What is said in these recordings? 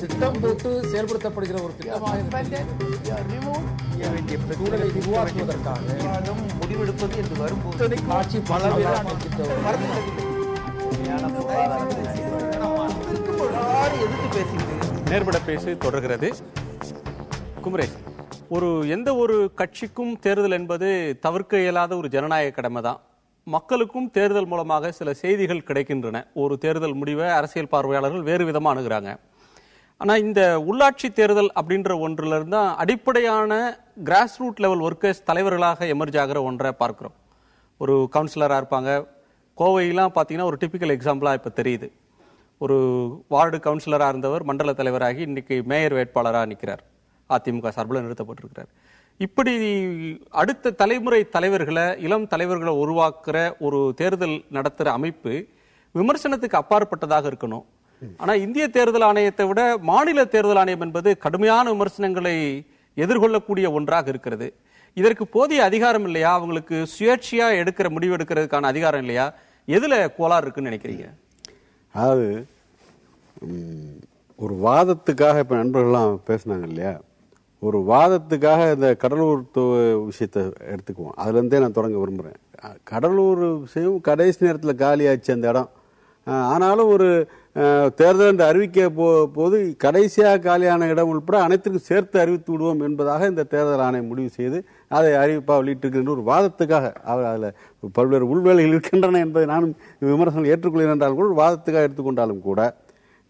திட்டம் போட்டு செயல்படுத்தப்படுகிற ஒரு சூழலை உருவாக்குவதற்காக முடிவெடுப்பது என்று வரும்போது ஆட்சி எதிர்த்து பேசுகிறது. நேர்பட பேசி தொடர்கிறது. குமரேஷ், எந்த ஒரு கட்சிக்கும் தேர்தல் என்பது தவிர்க்க இயலாத ஒரு ஜனநாயக கடமை தான். மக்களுக்கும் தேர்தல் மூலமாக சில செய்திகள் கிடைக்கின்றன. ஒரு தேர்தல் முடிவை அரசியல் பார்வையாளர்கள் வேறு விதமாக அணுகிறாங்க. ஆனால் இந்த உள்ளாட்சி தேர்தல் அப்படின்ற ஒன்றுல இருந்தா அடிப்படையான கிராஸ் ரூட் லெவல் ஒர்க்கர்ஸ் தலைவர்களாக எமர்ஜ் ஆகிற ஒன்றை பார்க்கிறோம். ஒரு கவுன்சிலராக இருப்பாங்க. கோவையெல்லாம் பார்த்தீங்கன்னா ஒரு டிபிக்கல் எக்ஸாம்பிளாக இப்போ தெரியுது. ஒரு வார்டு கவுன்சிலராக இருந்தவர் மண்டல தலைவராகி இன்னைக்கு மேயர் வேட்பாளராக நிற்கிறார். அதிமுக சார்பில் நிறுத்தப்பட்டிருக்கிறார். இப்படி அடுத்த தலைமுறை தலைவர்களை, இளம் தலைவர்களை உருவாக்குற ஒரு தேர்தல் நடத்துகிற அமைப்பு விமர்சனத்துக்கு அப்பாற்பட்டதாக இருக்கணும். ஆனால் இந்திய தேர்தல் ஆணையத்தை விட மாநில தேர்தல் ஆணையம் என்பது கடுமையான விமர்சனங்களை எதிர்கொள்ளக்கூடிய ஒன்றாக இருக்கிறது. இதற்கு போதிய அதிகாரம் இல்லையா? அவங்களுக்கு சுயேட்சையா எடுக்கிற முடிவு எடுக்கிறதுக்கான அதிகாரம் இல்லையா? எதுல கோளாறு இருக்குன்னு நினைக்கிறீங்க? அதாவது ஒரு வாதத்துக்காக இப்ப நண்பர்கள்லாம் பேசினாங்க இல்லையா, ஒரு வாதத்துக்காக இந்த கடலூர் விஷயத்தை எடுத்துக்குவோம். அதுல இருந்தே நான் தொடங்க விரும்புறேன். கடலூர் விஷயம் கடைசி நேரத்தில் காலியாச்சு அந்த இடம். ஆனாலும் ஒரு தேர்தல் என்று அறிவிக்க போது கடைசியாக காலியான இடம் உட்பட அனைத்திற்கும் சேர்த்து அறிவித்து விடுவோம் என்பதாக இந்த தேர்தல் ஆணையம் முடிவு செய்து அதை அறிவிப்பாக வெளியிட்டிருக்கின்ற ஒரு வாதத்துக்காக அவர் அதில் பல்வேறு உள்வேளைகள் இருக்கின்றன என்பதை நானும் விமர்சனம் ஏற்றுக்கொள்கிறேன் என்றால் கூட வாதத்துக்காக எடுத்துக்கொண்டாலும் கூட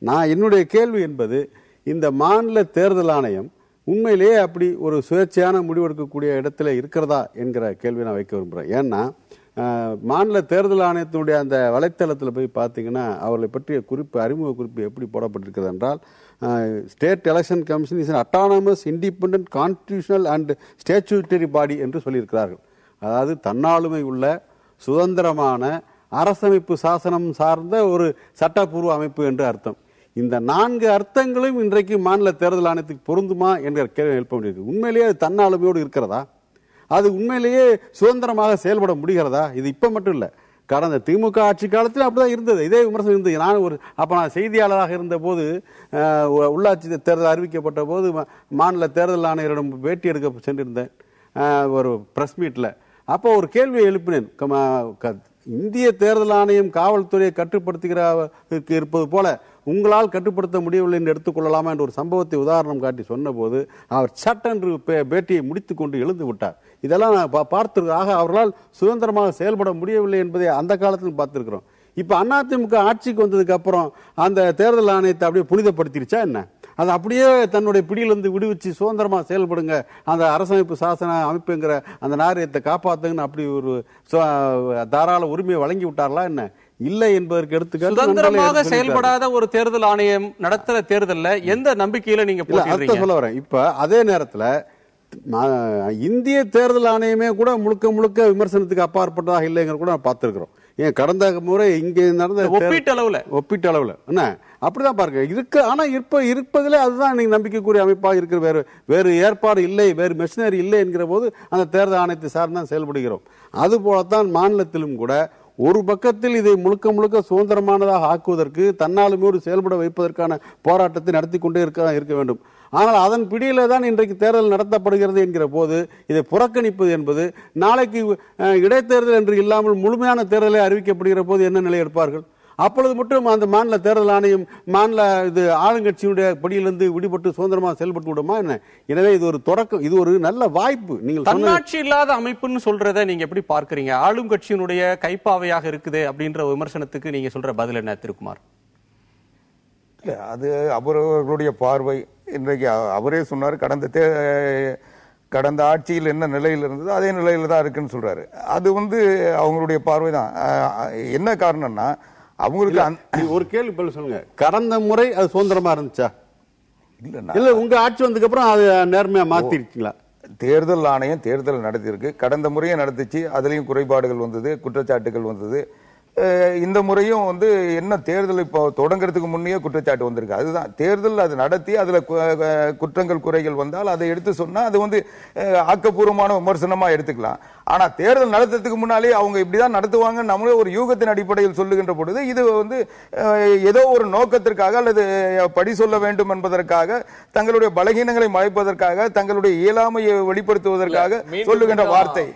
நான் என்னுடைய கேள்வி என்பது, இந்த மாநில தேர்தல் ஆணையம் உண்மையிலேயே அப்படி ஒரு சுயேட்சையான முடிவெடுக்கக்கூடிய இடத்துல இருக்கிறதா என்கிற கேள்வி நான் வைக்க விரும்புகிறேன். ஏன்னா மாநில தேர்தல் ஆணையத்தினுடைய அந்த வலைத்தளத்தில் போய் பார்த்தீங்கன்னா அவர்களை பற்றிய குறிப்பு, அறிமுக குறிப்பு எப்படி போடப்பட்டிருக்கிறது என்றால், state election commission is autonomous independent constitutional and statutory body என்று சொல்லியிருக்கிறார்கள். அதாவது தன்னாளுமை உள்ள சுதந்திரமான அரசமைப்பு சாசனம் சார்ந்த ஒரு சட்டப்பூர்வ அமைப்பு என்று அர்த்தம். இந்த 4 அர்த்தங்களும் இன்றைக்கு மாநில தேர்தல் ஆணையத்துக்கு பொருந்துமா என்கிற கேள்வி எழுப்ப முடியாது. உண்மையிலேயே அது தன்னாளுமையோடு இருக்கிறதா? அது உண்மையிலேயே சுதந்திரமாக செயல்பட முடிகிறதா? இது இப்ப மட்டும் இல்ல, கடந்த திமுக ஆட்சி காலத்தில் அப்படிதான் இருந்தது. இதே விமர்சனம் இருந்தது. நான் செய்தியாளராக இருந்த போது உள்ளாட்சி தேர்தல் அறிவிக்கப்பட்ட போது மாநில தேர்தல் ஆணையரிடம் பேட்டி எடுக்க சென்றிருந்தேன் ஒரு பிரஸ் மீட்ல. அப்போ ஒரு கேள்வியை எழுப்பினேன். இந்திய தேர்தல் ஆணையம் காவல்துறையை கட்டுப்படுத்துகிற இருப்பது போல உங்களால் கட்டுப்படுத்த முடியவில்லை என்று எடுத்துக்கொள்ளலாமா என்ற ஒரு சம்பவத்தை உதாரணம் காட்டி சொன்ன போது அவர் சட்டென்று பேட்டியை முடித்துக் கொண்டு எழுந்து விட்டார். இதெல்லாம் நான் பார்த்திருக்காக அவர்களால் சுதந்திரமாக செயல்பட முடியவில்லை என்பதை அந்த காலத்தில் பார்த்திருக்கிறோம். இப்ப அதிமுக ஆட்சிக்கு வந்ததுக்கு அப்புறம் அந்த தேர்தல் ஆணையத்தை அப்படியே புனிதப்படுத்திருச்சா என்ன? அது அப்படியே தன்னுடைய பிடியிலிருந்து விடுவிச்சு சுதந்திரமா செயல்படுங்க, அந்த அரசமைப்பு சாசன அமைப்புங்கிற அந்த நாரியத்தை காப்பாத்துங்கன்னு அப்படி ஒரு தாராள உரிமையை வழங்கி விட்டார்களா என்ன? இல்லை என்பதற்கு எடுத்துக்காட்டு சுதந்திரமாக செயல்படாத ஒரு தேர்தல் ஆணையம் நடத்துற தேர்தல்ல எந்த நம்பிக்கையில நீங்க சொல்ல வரேன். இப்ப அதே நேரத்துல இந்திய தேர்தல் ஆணையமே கூட முழுக்க முழுக்க விமர்சனத்துக்கு அப்பாற்பட்டதாக இல்லைங்கிற கூட பார்த்திருக்கிறோம். ஏன் கடந்த முறை இங்க நடந்த ஒப்பீட்டளவுல என்ன அப்படிதான் பாருங்க இருக்கு. ஆனா இருப்பதிலே அதுதான் நீங்க நம்பிக்கைக்குரிய அமைப்பாக இருக்கிற, வேறு ஏற்பாடு இல்லை, வேறு மெஷினரி இல்லை என்கிற போது அந்த தேர்தல் ஆணையத்தை சார்ந்தான் செயல்படுகிறோம். அது போலத்தான் மாநிலத்திலும் கூட ஒரு பக்கத்தில் இதை முழுக்க முழுக்க சுதந்திரமானதாக ஆக்குவதற்கு, தன்னாலுமோடு செயல்பட வைப்பதற்கான போராட்டத்தை நடத்தி கொண்டே இருக்க வேண்டும். ஆனால் அதன் பிடியில தான் இன்றைக்கு தேர்தல் நடத்தப்படுகிறது என்கிற போது இதை புறக்கணிப்பது என்பது, நாளைக்கு இடைத்தேர்தல் என்று இல்லாமல் முழுமையான தேர்தலை அறிவிக்கப்படுகிற போது என்ன நிலை எடுப்பார்கள்? அப்பொழுது மட்டும் அந்த மாநில தேர்தல் ஆணையம் ஆளுங்கட்சியுடைய படியிலிருந்து விடுபட்டு சுதந்திரமாக செயல்பட்டு விடுமா என்ன? எனவே இது ஒரு தொடக்கம், இது ஒரு நல்ல வாய்ப்பு. நீங்கள் தன்னாட்சி இல்லாத அமைப்புன்னு சொல்றதை நீங்க எப்படி பார்க்கறீங்க? ஆளுங்கட்சியினுடைய கைப்பாவையாக இருக்குது அப்படின்ற விமர்சனத்துக்கு நீங்க சொல்ற பதில் என்ன திருக்குமார்? அது அவர்களுடைய பார்வை. இன்றைக்கு அவரே சொன்னார், கடந்த ஆட்சியில் என்ன நிலையில் இருந்தது அதே நிலையில தான் இருக்குன்னு சொல்றாரு. அது அவங்களுடைய பார்வை தான். என்ன காரணம்னா அவங்களுக்கு ஒரு கேள்வி பதில் சொல்லுங்க. கடந்த முறை அது சுதந்திரமா இருந்துச்சா? இல்ல உங்க ஆட்சி வந்ததுக்கு அப்புறம் அது நேர்மையா மாத்திருக்கீங்களா? தேர்தல் ஆணையம் தேர்தல் நடத்தியிருக்கு. கடந்த முறையை நடத்திச்சு. அதுலயும் குறைபாடுகள் வந்தது, குற்றச்சாட்டுகள் வந்தது. இந்த முறையும் வந்து என்ன தேர்தல் இப்போ தொடங்குறதுக்கு முன்னே குற்றச்சாட்டு வந்திருக்கு. அதுதான் தேர்தல் அது நடத்தி அதுல குற்றங்கள் குறைகள் வந்தால் அதை எடுத்து சொன்னா அது வந்து ஆக்கப்பூர்வமான விமர்சனமா எடுத்துக்கலாம். ஆனா தேர்தல் நடத்துறதுக்கு முன்னாலே அவங்க இப்படிதான் நடத்துவாங்க நம்மளே ஒரு யூகத்தின் அடிப்படையில் சொல்லுகின்ற பொழுது இது வந்து ஏதோ ஒரு நோக்கத்திற்காக அல்லது படி சொல்ல வேண்டும் என்பதற்காக தங்களுடைய பலகீனங்களை மறைப்பதற்காக தங்களுடைய இயலாமையை வெளிப்படுத்துவதற்காக சொல்லுகின்ற வார்த்தை.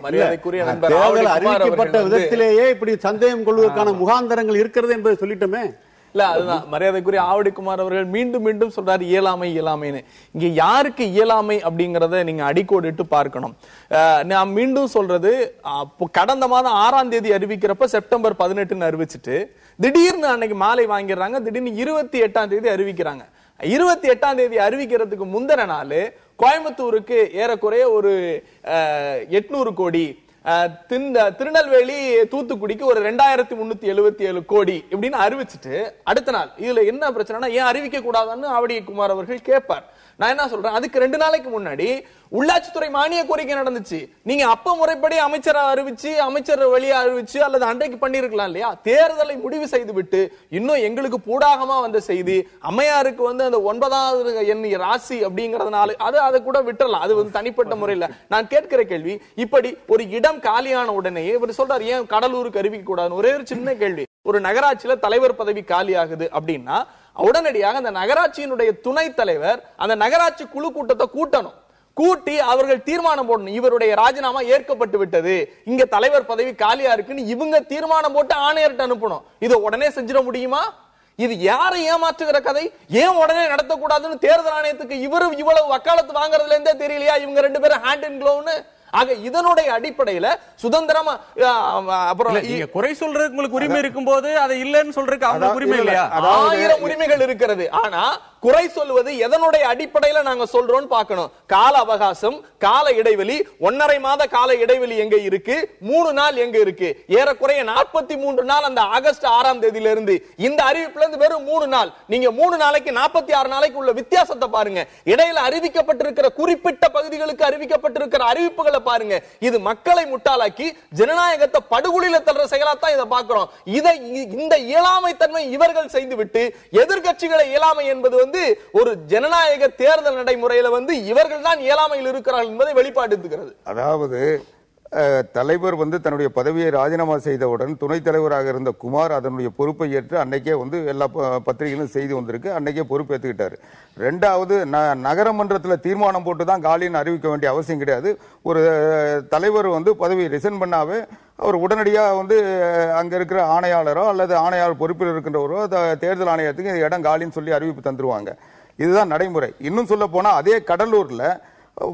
அறிவிக்கப்பட்ட விதத்திலேயே இப்படி சந்தேகம் கொள்வதற்கான முகாந்தரங்கள் இருக்கிறது என்பதை சொல்லிட்டோமே. இல்ல அதுதான் மரியாதைக்குரிய ஆவடிக்குமார் அவர்கள் மீண்டும் மீண்டும் சொல்றாரு இயலாமை இயலாமைன்னு. இங்க யாருக்கு இயலாமை அப்படிங்கறத நீங்க அடிக்கோடிட்டு பார்க்கணும். நான் மீண்டும் சொல்றது கடந்த மாதம் 6ஆம் தேதி அறிவிக்கிறப்ப செப்டம்பர் 18 அறிவிச்சுட்டு திடீர்னு அன்னைக்கு மாலை வாங்கிடுறாங்க. திடீர்னு 28ஆம் தேதி அறிவிக்கிறாங்க. 28ஆம் தேதி அறிவிக்கிறதுக்கு முந்தின நாள் கோயம்புத்தூருக்கு ஏறக்குறைய ஒரு 800 கோடி, திருநெல்வேலி தூத்துக்குடிக்கு ஒரு 2377 கோடி இப்படின்னு அறிவிச்சுட்டு அடுத்த நாள் இதுல என்ன பிரச்சனைனா ஏன் அறிவிக்க கூடாதுன்னு ஆவடிக்குமார் அவர்கள் கேட்பார். நான் என்ன சொல்றேன், அதுக்கு 2 நாளைக்கு முன்னாடி உள்ளாட்சித்துறை மானிய கோரிக்கை நடந்துச்சு. நீங்க அப்ப முறைப்படி அமைச்சர் அறிவிச்சு அமைச்சர் வழியா அறிவிச்சு அல்லது அன்றைக்கு பண்ணிருக்கலாம் இல்லையா? தேர்தலை முடிவு செய்து விட்டு இன்னும் எங்களுக்கு பூடாகமா வந்த செய்தி அம்மையாருக்கு வந்து அந்த 9வது எண் ராசி அப்படிங்கறதுனால அதை கூட விட்டுறலாம். அது வந்து தனிப்பட்ட முறையில் நான் கேட்கிற கேள்வி, இப்படி ஒரு இடம் காலியான உடனே இவர் சொல்றாரு ஏன் கடலூருக்கு அறிவிக்க கூடாதுன்னு. ஒரே ஒரு சின்ன கேள்வி, ஒரு நகராட்சியில தலைவர் பதவி காலி ஆகுது அப்படின்னா உடனடியாக அந்த நகராட்சியினுடைய துணைத் தலைவர் அந்த நகராட்சி குழு கூட்டத்தை கூட்டணும். கூட்டி அவர்கள் தீர்மானம் போடணும், இவருடைய ராஜினாமா ஏற்கப்பட்டு விட்டது, இங்க தலைவர் பதவி காலியா இருக்குன்னு இவங்க தீர்மானம் போட்டு ஆணையர்கிட்ட அனுப்பணும். இதை உடனே செஞ்சிட முடியுமா? இது யாரை ஏமாற்றுகிற கதை? ஏன் உடனே நடத்தக்கூடாதுன்னு தேர்தல் ஆணையத்துக்கு இவ்வளவு வக்காலத்து வாங்குறதுல இருந்தே தெரியலையா இவங்க 2 பேரும் ஹேண்ட் இன் க்ளோவ்னு? ஆக இதனுடைய அடிப்படையில சுதந்திரமா அப்புறம் குறை சொல்றதுக்கு உங்களுக்கு உரிமை இருக்கும் போது அதை இல்லைன்னு சொல்றதுக்கு அவங்க உரிமை இல்லையா? 1000 உரிமைகள் இருக்கிறது. ஆனா குறை சொல்வது எதனுடைய அடிப்படையில நாங்க சொல்றோம் பார்க்கணும். கால அவகாசம், கால இடைவெளி, 1.5 மாத கால இடைவெளி எங்க இருக்கு, 3 நாள் எங்க இருக்கு, ஏறக்குறைய 43 நாள் அந்த ஆகஸ்ட் 6ஆம் தேதியில இருந்து இந்த அறிவிப்புல இருந்து வெறும் 3 நாள். நீங்க 3 நாளைக்கு 46 நாளைக்கு உள்ள வித்தியாசத்தை பாருங்க. இடையில அறிவிக்கப்பட்டிருக்கிற குறிப்பிட்ட பகுதிகளுக்கு அறிவிக்கப்பட்டிருக்கிற அறிவிப்புகளை பாருங்க. இது மக்களை முட்டாளாக்கி ஜனநாயகத்தை படுகொலில தள்ளுற செயலாத்தான் இதை பார்க்கிறோம். இந்த இயலாமை தன்மை இவர்கள் செய்துவிட்டு எதிர்கட்சிகளை இயலாமை என்பது ஒரு ஜனநாயக தேர்தல் நடைமுறையில இவர்கள் தான் இயலாமையில் இருக்கிறார்கள் என்பதை வெளிப்பாடுகிறது. அதாவது தலைவர் தன்னுடைய பதவியை ராஜினாமா செய்தவுடன் துணைத் தலைவராக இருந்த குமார் அதனுடைய பொறுப்பை ஏற்று அன்னைக்கே எல்லா பத்திரிகைகளும் செய்தி வந்திருக்கு, அன்னைக்கே பொறுப்பேற்றுக்கிட்டாரு. 2வது நகரமன்றத்தில் தீர்மானம் போட்டு தான் காலின்னு அறிவிக்க வேண்டிய அவசியம் கிடையாது. ஒரு தலைவர் பதவி ரிசைன் பண்ணாவே அவர் உடனடியாக அங்க இருக்கிற ஆணையாளரோ அல்லது ஆணையாளர் பொறுப்பில் இருக்கின்றவரோ தேர்தல் ஆணையத்துக்கு இடம் காலின்னு சொல்லி அறிவிப்பு தந்துருவாங்க. இதுதான் நடைமுறை. இன்னும் சொல்ல போனா அதே கடலூர்ல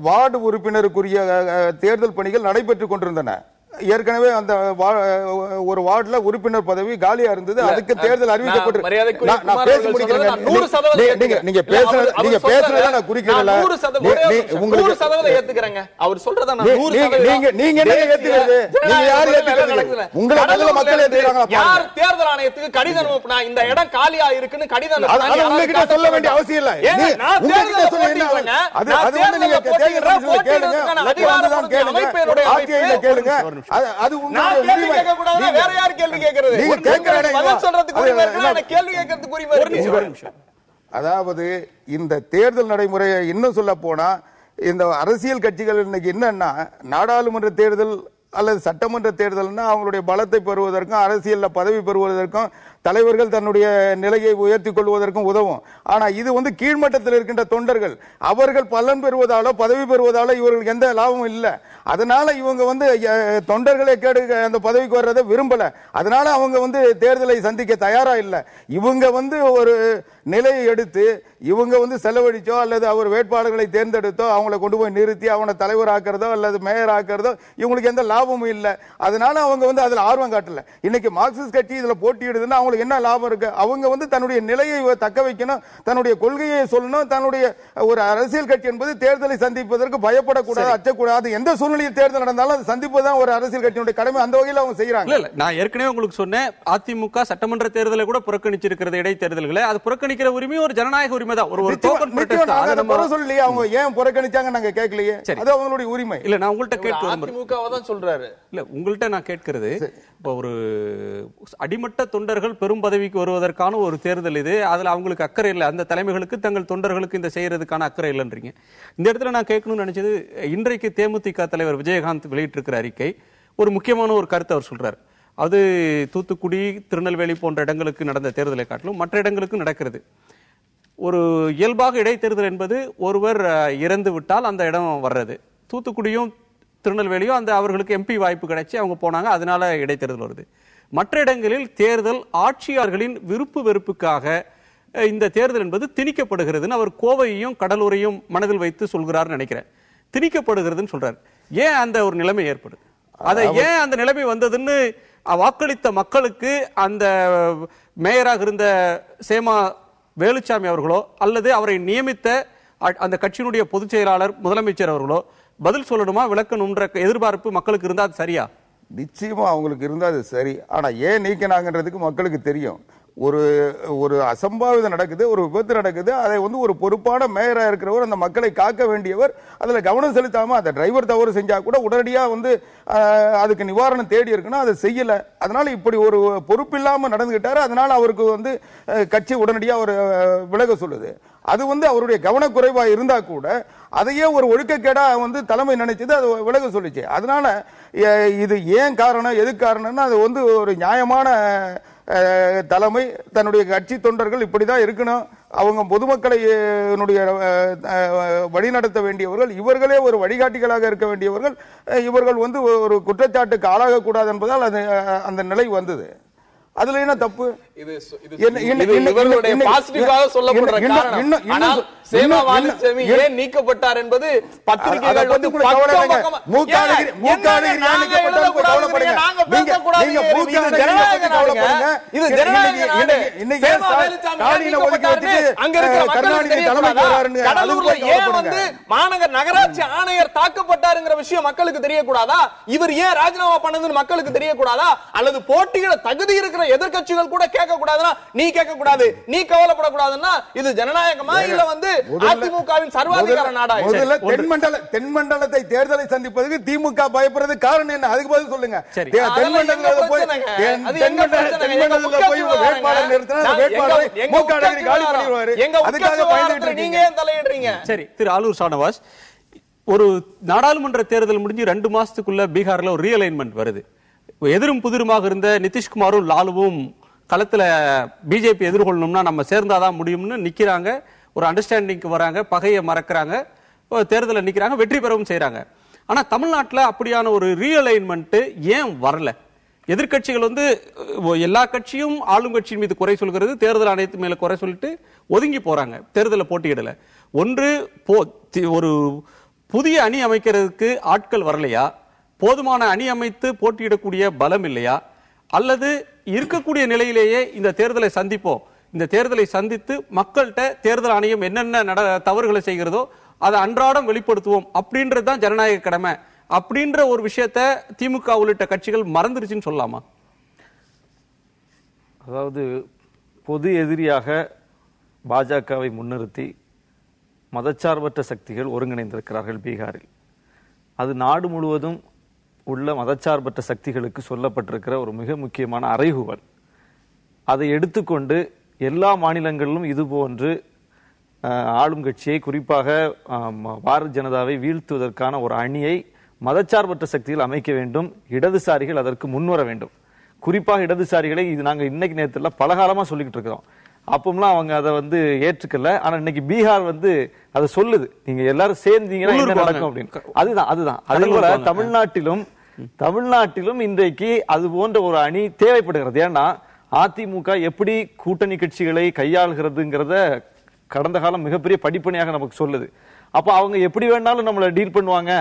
வார்டு உறுப்பினருக்குரிய தேர்தல் பணிகள் நடைபெற்றுக் கொண்டிருந்தன. ஏற்கனவே அந்த ஒரு வார்டுல உறுப்பினர் பதவி காலியா இருந்தது, அதுக்கு தேர்தல் அறிவிக்கப்பட்டு நீங்க பேசுறத நான் குறிக்கல. அவர் சொல்றத நீங்க என்ன ஏத்துக்கிறது? நீங்க யார் ஏத்துக்கிறது? உங்களை முதல்ல மக்கள் ஏத்துக்கிறாங்க. யார் தேர்தல் ஆணையத்துக்கு கடிதம் அனுப்புனா இந்த இடம் காலியா இருக்குன்னு கடிதம் உங்ககிட்ட சொல்ல வேண்டிய அவசியம் இல்ல. உங்ககிட்ட சொல்ல என்ன? அது நீங்க கேளுங்க, கேளுங்க. அது வேற யார் கேள்வி கேட்கிறது? பதில் சொல்றதுக்கு உரிமை இருக்கு, கேள்வி கேட்கிறதுக்கு உரிமை இருக்கு. அதாவது இந்த தேர்தல் நடைமுறையை இன்னும் சொல்ல போனா இந்த அரசியல் கட்சிகள் இன்னைக்கு என்னன்னா நாடாளுமன்ற தேர்தல் அல்லது சட்டமன்ற தேர்தல்னா அவங்களுடைய பலத்தை பெறுவதற்கும் அரசியல்ல பதவி பெறுவதற்கும் தலைவர்கள் தன்னுடைய நிலையை உயர்த்தி கொள்வதற்கும் உதவும். ஆனா இது கீழ்மட்டத்தில் இருக்கின்ற தொண்டர்கள் அவர்கள் பலன் பெறுவதாலோ பதவி பெறுவதாலோ இவர்களுக்கு எந்த லாபமும் இல்லை. அதனால இவங்க தொண்டர்களை கேடு அந்த பதவிக்கு வர்றதை விரும்பல. அதனால அவங்க தேர்தலை சந்திக்க தயாரா இல்லை. இவங்க ஒரு நிலையை எடுத்து இவங்க செலவழிச்சோ அல்லது அவர் வேட்பாளர்களை தேர்ந்தெடுத்தோ அவங்களை கொண்டு போய் நிறுத்தி அவனை தலைவர் ஆக்கிறதோ அல்லது மேயர் ஆக்கிறதோ இவங்களுக்கு எந்த லாபமும் இல்லை. அதனால அவங்க அதுல ஆர்வம் காட்டல. இன்னைக்கு மார்க்சிஸ்ட் கட்சி இதுல போட்டியிடுதுன்னா அவங்களுக்கு அவங்களுக்கு என்ன லாபம் இருக்கு? அவங்க வந்து தன்னுடைய நிலையை தக்க வைக்கணும், தன்னுடைய கொள்கையை சொல்லணும். தன்னுடைய ஒரு அரசியல் கட்சி என்பது தேர்தலை சந்திப்பதற்கு பயப்படக்கூடாது, அச்சக்கூடாது. எந்த சூழ்நிலையில் தேர்தல் நடந்தாலும் அது சந்திப்பதுதான் ஒரு அரசியல் கட்சியினுடைய கடமை. அந்த வகையில் அவங்க செய்யறாங்க. நான் ஏற்கனவே உங்களுக்கு சொன்னேன், அதிமுக சட்டமன்ற தேர்தலை கூட புறக்கணிச்சிருக்கிறது, இடைத்தேர்தல்களை. அது புறக்கணிக்கிற உரிமை ஒரு ஜனநாயக உரிமை தான். ஒரு சொல்லி அவங்க ஏன் புறக்கணிச்சாங்க நாங்க கேட்கலையே, அது அவங்களுடைய உரிமை. இல்ல நான் உங்கள்கிட்ட கேட்க சொல்றாரு. இல்ல உங்கள்கிட்ட நான் கேட்கிறது, இப்ப ஒரு அடிமட்ட தொண்டர்கள் பெரும் பதவிக்கு வருவதற்கான ஒரு தேர்தல் இது. அதுல அவங்களுக்கு அக்கறை இல்லை, அந்த தலைமைகளுக்கு தங்கள் தொண்டர்களுக்கு இந்த செய்யறதுக்கான அக்கறை இல்லைன்றீங்க. இந்த இடத்துல நான் கேட்கணும்னு நினைச்சது, இன்றைக்கு தேமுதிக தலைவர் விஜயகாந்த் வெளியிட்டிருக்கிற அறிக்கை ஒரு முக்கியமான ஒரு கருத்தை அவர் சொல்றாரு. அது தூத்துக்குடி, திருநெல்வேலி போன்ற இடங்களுக்கு நடந்த தேர்தலை காட்டிலும் மற்ற இடங்களுக்கு நடக்கிறது. ஒரு இயல்பாக இடைத்தேர்தல் என்பது ஒருவர் இறந்து விட்டால் அந்த இடம் வர்றது. தூத்துக்குடியும் திருநெல்வேலியும் அந்த அவர்களுக்கு எம்பி வாய்ப்பு கிடைச்சி அவங்க போனாங்க, அதனால இடைத்தேர்தல் வருது. மற்ற இடங்களில் தேர்தல் ஆட்சியாளர்களின் விருப்பு வெறுப்புக்காக இந்த தேர்தல் என்பது திணிக்கப்படுகிறதுன்னு அவர் கோவையையும் கடலூரையும் மனதில் வைத்து சொல்கிறார் நினைக்கிறேன். திணிக்கப்படுகிறதுன்னு சொல்றாரு. ஏன் அந்த ஒரு நிலைமை ஏற்படுது? அதை ஏன் அந்த நிலைமை வந்ததுன்னு வாக்களித்த மக்களுக்கு அந்த மேயராக இருந்த சேமா வேலுச்சாமி அவர்களோ அல்லது அவரை நியமித்த அந்த கட்சியினுடைய பொதுச் செயலாளர் முதலமைச்சர் அவர்களோ பதில் சொல்லணுமா, விளக்கணும்ன்ற எதிர்பார்ப்பு மக்களுக்கு இருந்தா அது சரியா? நிச்சயமா அவங்களுக்கு இருந்தா அது சரி. ஆனா ஏன் நீக்கினாங்கன்றதுக்கு மக்களுக்கு தெரியும். ஒரு அசம்பாவிதம் நடக்குது, ஒரு விபத்து நடக்குது. அதை வந்து ஒரு பொறுப்பான மேயரா இருக்கிறவர், அந்த மக்களை காக்க வேண்டியவர், அதுல கவனம் செலுத்தாம அந்த டிரைவர் தவறு செஞ்சா கூட உடனடியா வந்து அதுக்கு நிவாரணம் தேடி இருக்கணும், அதை செய்யல. அதனால இப்படி ஒரு பொறுப்பில்லாம நடந்துகிட்டாரு. அதனால அவருக்கு வந்து கட்சி உடனடியா ஒரு விலக சொல்லுது. அது வந்து அவருடைய கவனக்குறைவா இருந்தா கூட அதையே ஒரு ஒழுக்கக்கேடா வந்து தலைமை நினைச்சது, அது விலக சொல்லிச்சு. அதனால இது ஏன் காரணம், எது காரணம்னா அது வந்து ஒரு நியாயமான தலைமை, தன்னுடைய கட்சி தொண்டர்கள் இப்படிதான் இருக்கணும், அவங்க பொதுமக்களை வழிநடத்த வேண்டியவர்கள், இவர்களே ஒரு வழிகாட்டிகளாக இருக்க வேண்டியவர்கள், இவர்கள் வந்து ஒரு குற்றச்சாட்டுக்கு ஆளாக கூடாது என்பதால் அது அந்த நிலை வந்தது. அதுல என்ன தப்பு? நீக்கப்பட்டார் என்பது பத்திரிகைகள் மாநகர் நகராட்சி ஆணையர் தாக்கப்பட்டாருங்கிற விஷயம் மக்களுக்கு தெரியக்கூடாதா? இவர் ஏன் ராஜினாமா பண்ணதுன்னு மக்களுக்கு தெரியக்கூடாதா? அல்லது போட்டியிட தகுதி இருக்கிற எதிர்க்கட்சிகள் கூட கேட்க கூடாதுன்னா நீ கேட்க கூடாது, நீ கவலைப்படக்கூடாதுன்னா இது ஜனநாயகமா இல்ல வந்து அதிமுகவின் சர்வாதிகார நாடா? தென்மண்டலத்தை தேர்தலை சந்திப்பதற்கு திமுக பயப்படுறது காரணம் என்ன? அதுக்கு பதில் சொல்லுங்க. தென்மண்டலத்துல போய் வேட்பாளர் நிறுத்தினா வேட்பாளரை மூக்காடகிரி காலி பண்ணிடுவாரு. அதுக்காக பயந்துட்டு நீங்க ஏன் தலையிடுறீங்க? சரி, திரு ஆலூர் ஷானவாஸ், ஒரு நாடாளுமன்ற தேர்தல் முடிஞ்சு 2 மாசத்துக்குள்ள பீகார்ல ஒரு ரீஅலைன்மெண்ட் வருது. எதிரும் புதிருமாக இருந்த நிதிஷ்குமாரும் லாலுவும் களத்துல பிஜேபி எதிர்கொள்ளணும்னா நம்ம சேர்ந்தாதான் முடியும்னு நிக்கிறாங்க. ஒரு அண்டர்ஸ்டாண்டிங்க்கு வராங்க, பகையை மறக்கிறாங்க, தேர்தலில் நிக்கிறாங்க, வெற்றி பெறவும் செய்யறாங்க. ஆனா தமிழ்நாட்டில் அப்படியான ஒரு ரீஅலைன்மெண்ட் ஏன் வரல? எதிர்கட்சிகள் வந்து எல்லா கட்சியும் ஆளுங்கட்சியின் மீது குறை சொல்கிறது, தேர்தல் ஆணையத்து மேல குறை சொல்லிட்டு ஒதுங்கி போறாங்க, தேர்தலில் போட்டியிடல. ஒன்று ஒரு புதிய அணி அமைக்கிறதுக்கு ஆட்கள் வரலையா, போதுமான அணி அமைத்து போட்டியிடக்கூடிய பலம் இல்லையா, அல்லது இருக்கக்கூடிய நிலையிலேயே இந்த தேர்தலை சந்திப்போம், இந்த தேர்தலை சந்தித்து மக்கள்கிட்ட தேர்தல் ஆணையம் என்னென்ன தவறுகளை செய்கிறதோ அதை அன்றாடம் வெளிப்படுத்துவோம் அப்படின்றதுதான் ஜனநாயக கடமை அப்படின்ற ஒரு விஷயத்தை திமுக உள்ளிட்ட கட்சிகள் மறந்துருச்சுன்னு சொல்லலாமா? அதாவது பொது எதிரியாக பாஜகவை முன்னிறுத்தி மதச்சார்பற்ற சக்திகள் ஒருங்கிணைந்திருக்கிறார்கள் பீகாரில். அது நாடு முழுவதும் உள்ள மதச்சார்பற்ற சக்திகளுக்கு சொல்லப்பட்டிருக்கிற ஒரு மிக முக்கியமான அறைகூவல். அதை எடுத்துக்கொண்டு எல்லா மாநிலங்களிலும் இதுபோன்று ஆளும் கட்சியை, குறிப்பாக பாரதிய ஜனதாவை வீழ்த்துவதற்கான ஒரு அணியை மதச்சார்பற்ற சக்திகள் அமைக்க வேண்டும். இடதுசாரிகள் அதற்கு முன்வர வேண்டும். குறிப்பாக இடதுசாரிகளை இது நாங்கள் இன்னைக்கு நேரத்தில் பல காலமா சொல்லிக்கிட்டு இருக்கிறோம். அப்பெல்லாம் அவங்க அதை வந்து ஏற்றுக்கல. ஆனா இன்னைக்கு பீகார் வந்து அதை சொல்லுது, நீங்க எல்லாரும் சேர்ந்தீங்கன்னா என்ன நடக்கும் அப்படின்னு. அதுதான் அதே போல தமிழ்நாட்டிலும் இன்றைக்கு அது போன்ற ஒரு அணி தேவைப்படுகிறது. ஏன்னா அதிமுக எப்படி கூட்டணி கட்சிகளை கையாளுகிறதுங்கிறத கடந்த காலம் மிகப்பெரிய படிப்பணியாக நமக்கு சொல்லுது. அப்ப அவங்க எப்படி வேணாலும் நம்மளை டீல் பண்ணுவாங்க,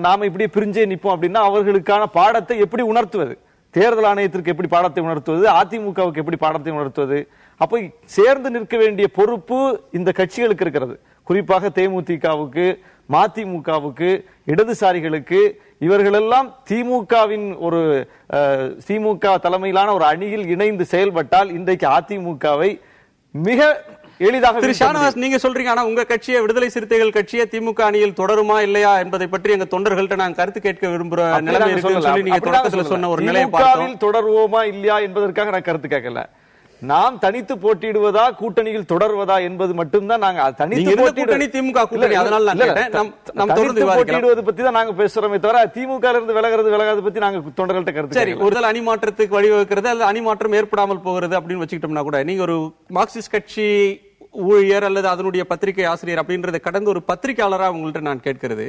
நாம இப்படி பிரிஞ்சே நிற்போம் அப்படின்னா அவர்களுக்கான பாடத்தை எப்படி உணர்த்துவது? தேர்தல் ஆணையத்திற்கு எப்படி பாடத்தை உணர்த்துவது, அதிமுகவுக்கு எப்படி பாடத்தை உணர்த்துவது? அப்போ சேர்ந்து நிற்க வேண்டிய பொறுப்பு இந்த கட்சிகளுக்கு இருக்கிறது. குறிப்பாக தேமுதிகவுக்கு, மதிமுகவுக்கு, இடதுசாரிகளுக்கு. இவர்களெல்லாம் திமுகவின் ஒரு திமுக தலைமையிலான ஒரு அணியில் இணைந்து செயல்பட்டால் இன்றைக்கு அதிமுகவை மிக எளிதாக. திரு ஷானவாஸ், நீங்க சொல்றீங்க, ஆனா உங்க கட்சியை, விடுதலை சிறுத்தைகள் கட்சியை திமுக அணியில் தொடருமா இல்லையா என்பதை பற்றி எங்க தொண்டர்கள்ட்ட நான் கருத்து கேட்க விரும்புற நிலைமை இருக்குன்னு சொல்லி நீங்க தொடக்கத்துல சொன்ன ஒரு நிலையை பார்த்தோம். தொடருவோமா இல்லையா என்பதற்காக நான் கருத்து கேட்கல. நாம் தனித்து போட்டியிடுவதா கூட்டணியில் தொடர்வதா என்பது மட்டும்தான். நாங்க தனித்து கூட்டணி திமுக கூட்டணி, அதனால நான் தொடர்ந்து போட்டியிடுவது பத்தி தான் நாங்க பேசுறோமே தவிர திமுக இருந்து விலகிறது பத்தி நாங்க தொண்டர்கள்ட்ட கருத்து. சரி, ஒருதல் அணி மாற்றத்துக்கு வழிவகுக்கிறது அல்லது அணி மாற்றம் ஏற்படாமல் போகிறது அப்படின்னு வச்சுக்கிட்டோம்னா கூட, நீங்க ஒரு மார்க்சிஸ்ட் கட்சி ஊழியர் அல்லது அதனுடைய பத்திரிகை ஆசிரியர் அப்படின்றத கடந்து ஒரு பத்திரிகையாளராக உங்கள்கிட்ட நான் கேட்கிறது,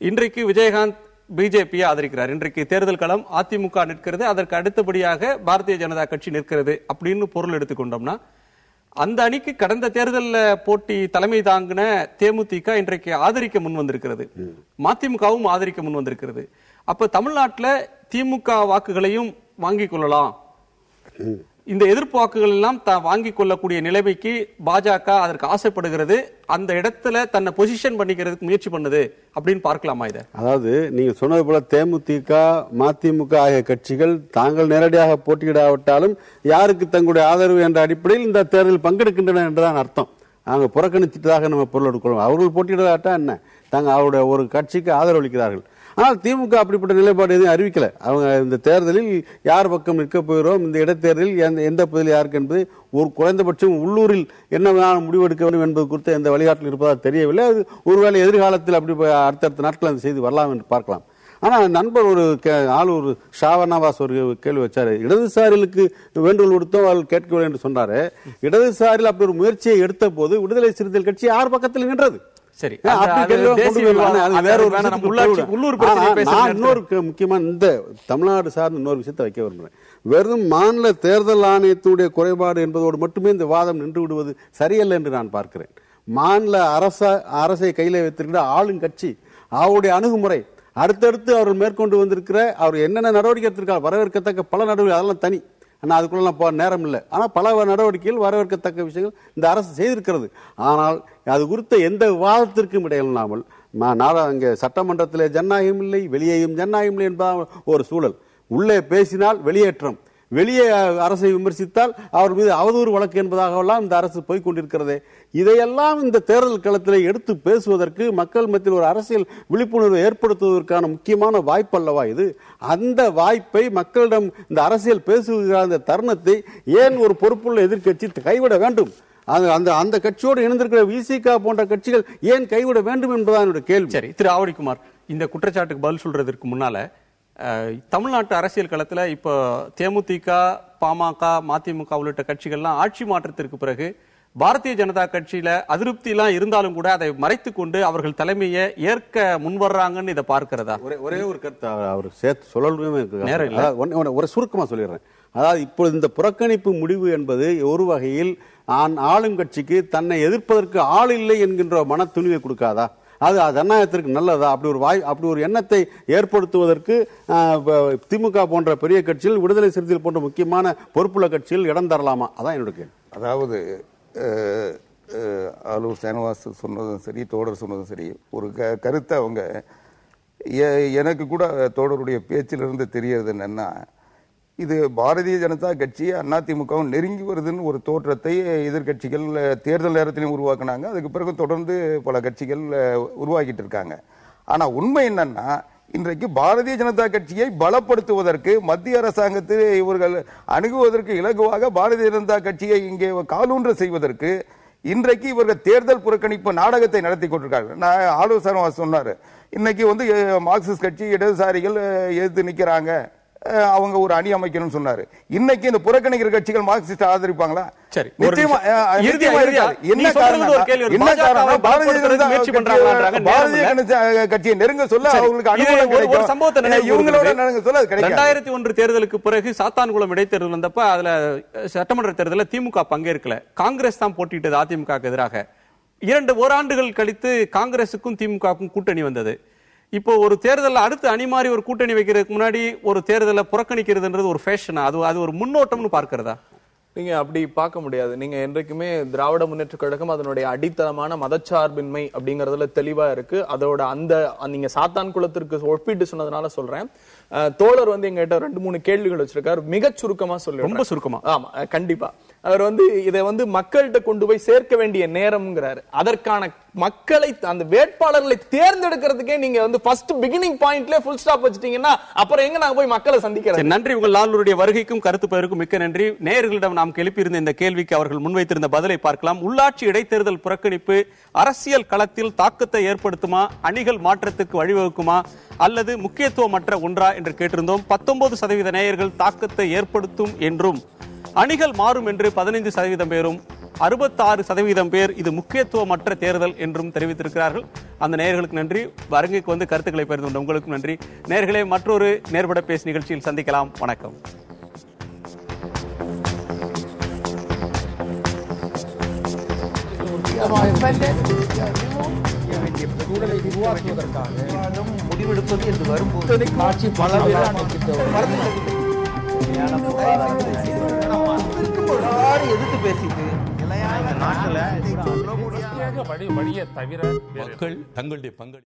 இன்றைக்கு விஜயகாந்த் பிஜேபியை ஆதரிக்கிறார், இன்றைக்கு தேர்தல் களம் அதிமுக நிற்கிறது, அதற்கு அடுத்தபடியாக பாரதிய ஜனதா கட்சி நிற்கிறது அப்படின்னு பொருள் எடுத்துக்கொண்டோம்னா, அந்த அணிக்கு கடந்த தேர்தலில் போட்டி தலைமை தாங்கின தேமுதிக இன்றைக்கு ஆதரிக்க முன் வந்திருக்கிறது, மதிமுகவும் ஆதரிக்க முன் வந்திருக்கிறது. அப்ப தமிழ்நாட்டில் திமுக வாக்குகளையும் வாங்கிக் கொள்ளலாம், இந்த எதிர்ப்பு வாக்குகள் எல்லாம் வாங்கிக் கொள்ளக்கூடிய நிலைமைக்கு பாஜக அதற்கு ஆசைப்படுகிறது, அந்த இடத்துல தன்னை பொசிஷன் பண்ணிக்கிறதுக்கு முயற்சி பண்ணுது அப்படின்னு பார்க்கலாமா இதை? அதாவது நீங்க சொன்னது போல தேமுதிக, மதிமுக ஆகிய கட்சிகள் தாங்கள் நேரடியாக போட்டியிடாவிட்டாலும் யாருக்கு தங்களுடைய ஆதரவு என்ற அடிப்படையில் இந்த தேர்தலில் பங்கெடுக்கின்றன என்றுதான் அர்த்தம். அவங்க புறக்கணிச்சிட்டதாக நம்ம பொருள் எடுக்கிறோம். அவர்கள் போட்டியிடாட்டா என்ன, தாங்க அவருடைய ஒரு கட்சிக்கு ஆதரவு அளிக்கிறார்கள். ஆனால் திமுக அப்படிப்பட்ட நிலைப்பாடு எதுவும் அறிவிக்கல. அவங்க இந்த தேர்தலில் யார் பக்கம் நிற்க போகிறோம், இந்த இடைத்தேர்தலில் எந்த பகுதியில் யாருக்கு என்பது ஒரு குறைந்தபட்சம் உள்ளூரில் என்ன முடிவெடுக்க வேண்டும் என்பது குறித்து எந்த வழிகாட்டில் இருப்பதாக தெரியவில்லை. அது ஒருவேளை எதிர்காலத்தில் அப்படி அடுத்தடுத்த நாட்கள் அந்த செய்தி வரலாம் என்று பார்க்கலாம். ஆனால் நண்பர் ஒரு ஷாவர்னவாஸ் ஒரு கேள்வி வச்சாரு, இடதுசாரிகளுக்கு வேண்டுகோள் கொடுத்தோம் அவர்கள் கேட்கவில்லை என்று சொன்னாரு. இடதுசாரியில் அப்படி ஒரு முயற்சியை எடுத்த போது விடுதலை சிறுத்தைகள் கட்சி யார் பக்கத்தில் நின்றது? சரி, முக்கியமா இந்த தமிழ்நாடு சார்ந்த இன்னொரு விஷயத்தை வைக்க விரும்புறேன். வெறும் மாநில தேர்தல் ஆணையத்துடைய குறைபாடு என்பதோடு மட்டுமே இந்த வாதம் நின்று விடுவது சரியல்ல என்று நான் பார்க்கிறேன். மாநில அரசை கையில வைத்திருக்கிற ஆளுங்கட்சி அவருடைய அணுகுமுறை, அடுத்தடுத்து அவர்கள் மேற்கொண்டு வந்திருக்கிற அவர் என்னென்ன நடவடிக்கை எடுத்திருக்கார், வரவேற்கத்தக்க பல நடவடிக்கை, அதெல்லாம் தனி, ஆனால் அதுக்குள்ள நேரம் இல்லை. ஆனால் பல நடவடிக்கைகள் வரவேற்கத்தக்க விஷயங்கள் இந்த அரசு செய்திருக்கிறது. ஆனால் அது குறித்த எந்த விவாதத்திற்கும் இடையில்லாமல் அங்கே சட்டமன்றத்தில் ஜனநாயகம் இல்லை, வெளியேயும் ஜனநாயகம் இல்லை என்பதால் ஒரு சூழல். உள்ளே பேசினால் வெளியேற்றம், வெளியே அரசை விமர்சித்தால் அவர் மீது அவதூறு வழக்கு என்பதாகலாம் இந்த அரசு போய்கொண்டிருக்கிறதே. இதையெல்லாம் இந்த தேர்தல் களத்தில் எடுத்து பேசுவதற்கு மக்கள் மத்தியில் ஒரு அரசியல் விழிப்புணர்வு ஏற்படுத்துவதற்கான முக்கியமான வாய்ப்பு அல்லவா இது? அந்த வாய்ப்பை மக்களிடம் இந்த அரசியல் பேசுகிற அந்த தருணத்தை ஏன் ஒரு பொறுப்புள்ள எதிர்க்கட்சி கைவிட வேண்டும்? அந்த கட்சியோடு இணைந்திருக்கிற விசிக போன்ற கட்சிகள் ஏன் கைவிட வேண்டும் என்பதான் என்னுடைய கேள்வி. சரி, திரு ஆவடிக்குமார், இந்த குற்றச்சாட்டுக்கு பதில் சொல்றதற்கு முன்னால தமிழ்நாட்டு அரசியல் களத்துல இப்ப தேமுதிக, பாமக, மதிமுக உள்ளிட்ட கட்சிகள்லாம் ஆட்சி மாற்றத்திற்கு பிறகு பாரதிய ஜனதா கட்சியில அதிருப்தி எல்லாம் இருந்தாலும் கூட அதை மறைத்துக் கொண்டு அவர்கள் தலைமையை ஏற்க முன்வர்றாங்கன்னு இதை பார்க்கிறதா? ஒரே ஒரு கருத்து அவர் சேர்த்து சொல்லவே ஒரு சுருக்கமா சொல்லிடுறேன். அதாவது இப்பொழுது இந்த புறக்கணிப்பு முடிவு என்பது ஒரு வகையில் ஆளும் கட்சிக்கு தன்னை எதிர்ப்பதற்கு ஆள் இல்லை என்கின்ற மன துணிவை கொடுக்காதா? அது ஜனநாயகத்திற்கு நல்லதா? அப்படி ஒரு எண்ணத்தை ஏற்படுத்துவதற்கு திமுக போன்ற பெரிய கட்சிகள், விடுதலை சிறுத்தைகள் போன்ற முக்கியமான பொறுப்புள்ள கட்சிகள் இடம் தரலாமா? அதான் என்னோட கேள்வி. அதாவது ஆலூர் சீனிவாஸ் சொன்னதும் சரி, தோடர் சொன்னதும் சரி, ஒரு கருத்தை அவங்க எனக்கு கூட தோடருடைய பேச்சிலிருந்து தெரியறது என்னன்னா, இது பாரதிய ஜனதா கட்சி அதிமுகவும் நெருங்கி வருதுன்னு ஒரு தோற்றத்தை எதிர்கட்சிகள் தேர்தல் நேரத்திலையும் உருவாக்குனாங்க. அதுக்கு பிறகு தொடர்ந்து பல கட்சிகள் உருவாக்கிட்டு இருக்காங்க. ஆனா உண்மை என்னன்னா, இன்றைக்கு பாரதிய ஜனதா கட்சியை பலப்படுத்துவதற்கு மத்திய அரசாங்கத்தை இவர்கள் அணுகுவதற்கு இலகுவாக பாரதிய ஜனதா கட்சியை இங்கே காலூன்ற செய்வதற்கு இன்றைக்கு இவர்கள் தேர்தல் புறக்கணிப்பு நாடகத்தை நடத்தி கொண்டிருக்கார்கள். நான் ஆலோசனை சொன்னாரு, இன்னைக்கு மார்க்சிஸ்ட் கட்சி இடதுசாரிகள் எதிர்த்து நிக்கிறாங்க, அவங்க ஒரு அணி அமைக்கணும்னு சொன்னாரு. இன்னைக்கு இந்த புறக்கணிக்கிற கட்சிகள் மார்க்சிஸ்ட் ஆதரிப்பாங்களா? சரி, நிச்சயமா என்ன காரணம்? பாரதிய கட்சியை நெருங்க சொல்ல அவங்களுக்கு இவங்களோட நெருங்க சொல்ல 2001 தேர்தலுக்கு பிறகு சாத்தான்குளம் இடைத்தேர்தல் வந்தப்ப அதுல சட்டமன்ற தேர்தலில் திமுக பங்கேற்கல, காங்கிரஸ் தான் போட்டியிட்டது அதிமுக எதிராக. ஓராண்டுகள் கழித்து காங்கிரசுக்கும் திமுகவுக்கும் கூட்டணி வந்தது. இப்போ ஒரு தேர்தல் அடுத்து அணி மாறி ஒரு கூட்டணி வைக்கிறதுக்கு முன்னாடி ஒரு தேர்தலை புறக்கணிக்கிறதுன்றது ஒரு ஃபேஷனா? அது ஒரு முன்னோட்டம்னு பார்க்கிறதா? நீங்க அப்படி பார்க்க முடியாது. நீங்க என்றைக்குமே திராவிட முன்னேற்ற கழகம் அதனுடைய அடித்தளமான மதச்சார்பின்மை அப்படிங்கறதுல தெளிவா இருக்கு. அதோட நீங்க சாத்தான் குலத்திற்கு ஒப்பிட்டு சொன்னதுனால சொல்றேன். தோழர் எங்கிட்ட 2-3 கேள்விகள் வச்சிருக்காரு. மிக சுருக்கமா சொல்லி, ரொம்ப சுருக்கமா. ஆமா, கண்டிப்பா. அவர் இதை மக்கள்கிட்ட கொண்டு போய் சேர்க்க வேண்டிய நேரம்ங்கிறாரு. அதற்கான மக்களை, அந்த வேட்பாளர்களை தேர்ந்தெடுக்கிறதுக்கே நீங்க ஃபர்ஸ்ட் பிகினிங் பாயிண்ட்ல ஃபுல் ஸ்டாப் வச்சிட்டீங்கன்னா அப்புறம் எங்க நாங்க போய் மக்களை சந்திக்கிறது? நன்றி. உங்கள் நாளுடைய வருகைக்கும் கருத்து பகிர்வுக்கும் மிக்க நன்றி. நேயர்களிடம் நாம் எழுப்பியிருந்த இந்த கேள்விக்கு அவர்கள் முன்வைத்திருந்த பதிலை பார்க்கலாம். உள்ளாட்சி இடைத்தேர்தல் புறக்கணிப்பு அரசியல் களத்தில் தாக்கத்தை ஏற்படுத்துமா, அணிகள் மாற்றத்துக்கு வழிவகுக்குமா, அல்லது முக்கியத்துவமற்ற ஒன்றா என்று கேட்டிருந்தோம். 19% நேயர்கள் தாக்கத்தை ஏற்படுத்தும் என்றும், அணிகள் மாறும் என்று 15% பேரும், 66% பேர் இது முக்கியத்துவமற்ற தேர்தல் என்றும் தெரிவித்திருக்கிறார்கள். அந்த நேயர்களுக்கு நன்றி. வருகைக்கு கருத்துக்களை பகிர்ந்து கொண்ட உங்களுக்கும் நன்றி. நேயர்களே, மற்றொரு நேர்பட பேசு நிகழ்ச்சியில் சந்திக்கலாம். வணக்கம். சூழலை உருவாக்குவதற்காக முடிவெடுப்பது என்று வரும்போது ஆட்சி எதிர்த்து பேசிட்டு வழியை தவிர மக்கள் தங்களுடைய பங்களிப்பு